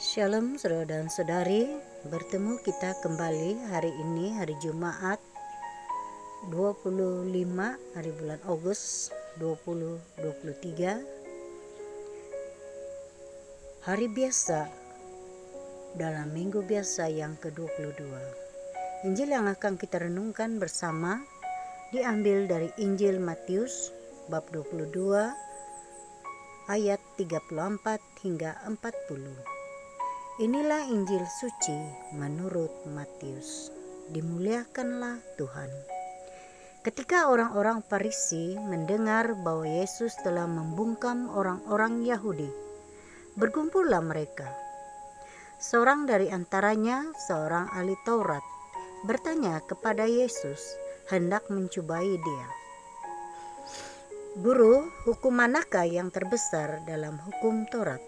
Shalom saudara dan saudari, bertemu kita kembali hari ini, hari Jumat 25 hari bulan Agustus 2023. Hari biasa dalam minggu biasa yang ke-22. Injil yang akan kita renungkan bersama diambil dari Injil Matius bab 22 ayat 34 hingga 40. Inilah Injil suci menurut Matius. Dimuliakanlah Tuhan. Ketika orang-orang Farisi mendengar bahwa Yesus telah membungkam orang-orang Yahudi, berkumpullah mereka. Seorang dari antaranya, seorang ahli Taurat, bertanya kepada Yesus, hendak mencobai dia. "Guru, hukum manakah yang terbesar dalam hukum Taurat?"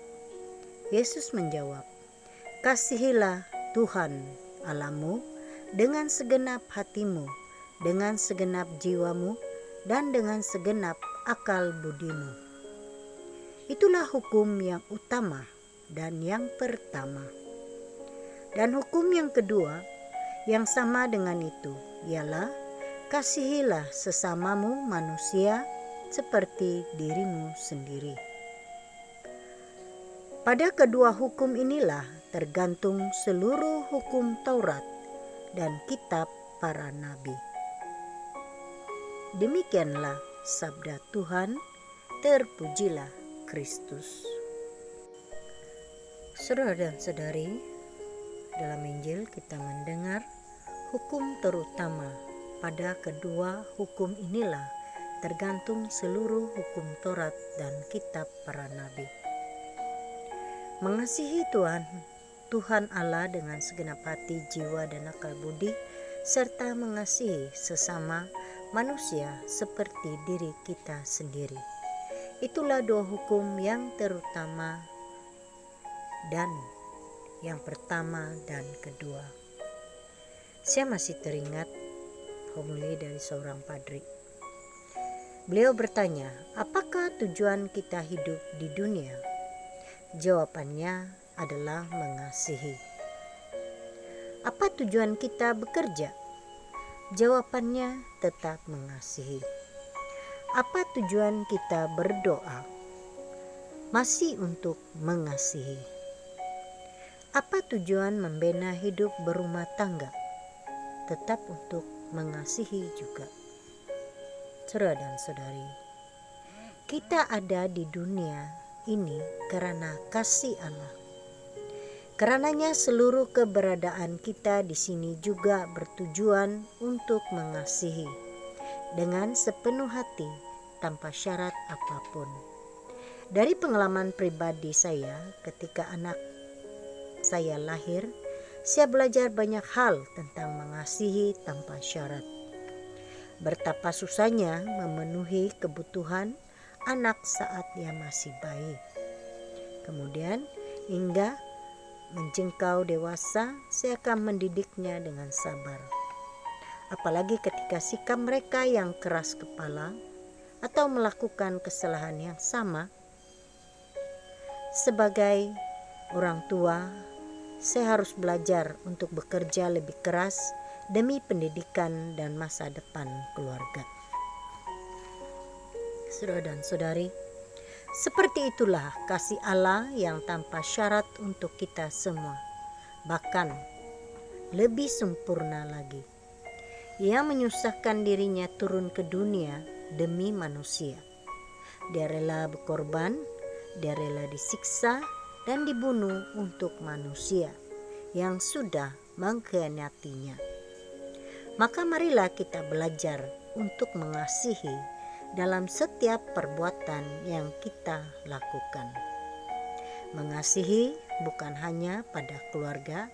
Yesus menjawab, "Kasihilah Tuhan Allahmu dengan segenap hatimu, dengan segenap jiwamu, dan dengan segenap akal budimu. Itulah hukum yang utama dan yang pertama. Dan hukum yang kedua yang sama dengan itu ialah kasihilah sesamamu manusia seperti dirimu sendiri. Pada kedua hukum inilah tergantung seluruh hukum Taurat dan kitab para nabi." Demikianlah sabda Tuhan, terpujilah Kristus. Saudara dan saudari, dalam Injil kita mendengar hukum terutama. Pada kedua hukum inilah tergantung seluruh hukum Taurat dan kitab para nabi. Mengasihi Tuhan Allah dengan segenap hati, jiwa, dan akal budi, serta mengasihi sesama manusia seperti diri kita sendiri. Itulah dua hukum yang terutama dan yang pertama dan kedua. Saya masih teringat homili dari seorang padri. Beliau bertanya, apakah tujuan kita hidup di dunia? Jawabannya adalah mengasihi. Apa tujuan kita bekerja? Jawabannya tetap mengasihi. Apa tujuan kita berdoa? Masih untuk mengasihi. Apa tujuan membina hidup berumah tangga? Tetap untuk mengasihi juga. Saudara dan saudari, kita ada di dunia ini karena kasih Allah. Karenanya seluruh keberadaan kita di sini juga bertujuan untuk mengasihi dengan sepenuh hati tanpa syarat apapun. Dari pengalaman pribadi saya, ketika anak saya lahir, saya belajar banyak hal tentang mengasihi tanpa syarat. Betapa susahnya memenuhi kebutuhan anak saat ia masih bayi. Kemudian hingga menjangkau dewasa, saya akan mendidiknya dengan sabar. Apalagi ketika sikap mereka yang keras kepala atau melakukan kesalahan yang sama. Sebagai orang tua, saya harus belajar untuk bekerja lebih keras demi pendidikan dan masa depan keluarga. Saudara dan saudari, seperti itulah kasih Allah yang tanpa syarat untuk kita semua, bahkan lebih sempurna lagi. Ia menyusahkan dirinya turun ke dunia demi manusia. Dia rela berkorban, dia rela disiksa dan dibunuh untuk manusia yang sudah mengkhianatinya. Maka marilah kita belajar untuk mengasihi dalam setiap perbuatan yang kita lakukan. Mengasihi bukan hanya pada keluarga,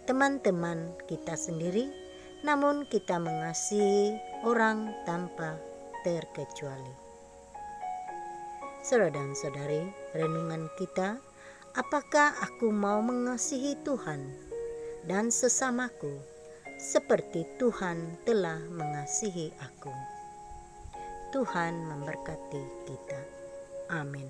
teman-teman kita sendiri, namun kita mengasihi orang tanpa terkecuali. Saudara dan saudari, renungan kita, apakah aku mau mengasihi Tuhan dan sesamaku seperti Tuhan telah mengasihi aku? Tuhan memberkati kita. Amin.